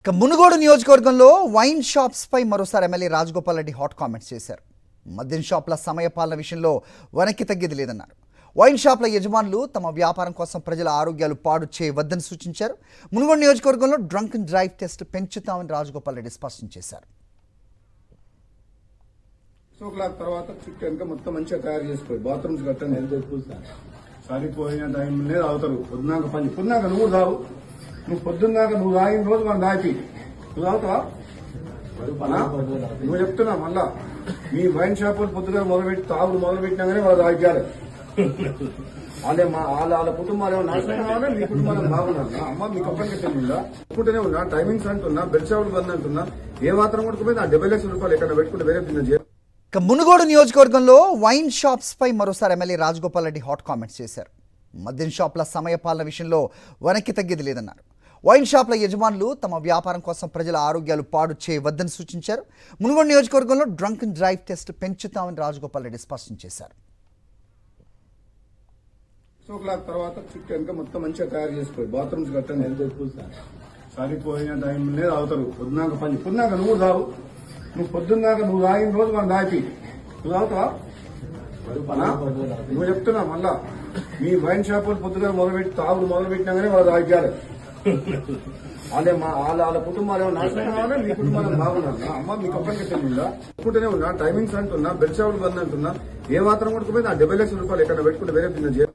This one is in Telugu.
మునుగోడు నియోజకవర్గంలో వైన్ షాప్స్ పై మరోసారి MLA Rajagopal Reddy hot comments చేశారు. మద్యం షాపుల సమయపాలన విషయంలో వెనక్కి తగ్గేది లేదన్నారు. వైన్ షాపుల యజమానులు తమ వ్యాపారం కోసం ప్రజల ఆరోగ్యాలు పాడు చేయవద్దని సూచించారు. మునుగోడు నియోజకవర్గంలో డ్రంక్ అండ్ డ్రైవ్ టెస్ట్ పెంచుతామని రాజగోపాల్ రెడ్డి స్పష్టం చేశారు. తర్వాత చుట్టూ వెనక మొత్తం మంచిగా తయారు చేసుకోవాలి. బాత్రూమ్స్ కట్టండి, సరిపోయిన టైంలో తాగుతారు. పొద్దున్నాక నువ్వు తాగు, నువ్వు పొద్దున్నాక నువ్వు తాగిన రోజు మనం దాపి నువ్వు తాగుతావా? నువ్వు చెప్తున్నా మళ్ళా మీ వైన్ షాపులు పొద్దుగా మొదలుపెట్టి తాగుడు మొదలుపెట్టినాగానే వాళ్ళు తాగారు. వాళ్ళ కుటుంబాలు ఏమో నాశనం కావాలా, మీ కుటుంబాలు బాగున్నా అమ్మ మీకు ఒక్కరికి తెలియదా? అనుకుంటూనే ఉన్నా, టైమింగ్స్ అంటున్నా, బెడ్ షాపులు బంద్ అంటున్నా. ఏ మాత్రం కొట్టుకుపోయి ఆ 70 లక్షల రూపాయలు ఎక్కడ పెట్టుకుంటే వేరే బిజినెస్. మునుగోడు నియోజకవర్గంలో వైన్ షాప్స్ పై మరోసారి MLA Rajagopal Reddy hot comments చేశారు. మద్యం షాపుల సమయపాలన విషయంలో వెనక్కి తగ్గేది లేదన్నారు. వైన్ షాపుల యజమానులు తమ వ్యాపారం కోసం ప్రజల ఆరోగ్యాలు పాడు చేయవద్దని సూచించారు. మునుగోడు నియోజకవర్గంలో డ్రంక్ అండ్ డ్రైవ్ టెస్ట్ పెంచుతామని రాజగోపాల్ రెడ్డి స్పష్టం చేశారు. తర్వాత చుట్టూ వెనక మొత్తం మంచిగా తయారు చేసుకోవాలి. బాత్రూమ్స్ కట్టండి, సరిపోయిన టైంలో తాగుతారు. పొద్దున్నాక నువ్వు తాగు, నువ్వు పొద్దున్నాక నువ్వు తాగిన రోజు మనం దాపి నువ్వు తాగుతావా? నువ్వు చెప్తున్నా మళ్ళా మీ వైన్ షాపులు పొద్దుగా మొదలుపెట్టి తాగుడు మొదలుపెట్టినాగానే వాళ్ళు తాగారు. వాళ్ళ కుటుంబాలు ఏమో నాశనం కావాలా, మీ కుటుంబాలు బాగున్నా అమ్మ మీకు ఒక్కరికి తెలియదా? అనుకుంటూనే ఉన్నా, టైమింగ్స్ అంటున్నా, బెడ్ షాపులు బంద్ అంటున్నా. ఏ మాత్రం కొట్టుకుపోయి ఆ 70 లక్షల రూపాయలు ఎక్కడ పెట్టుకుంటే వేరే బిజినెస్.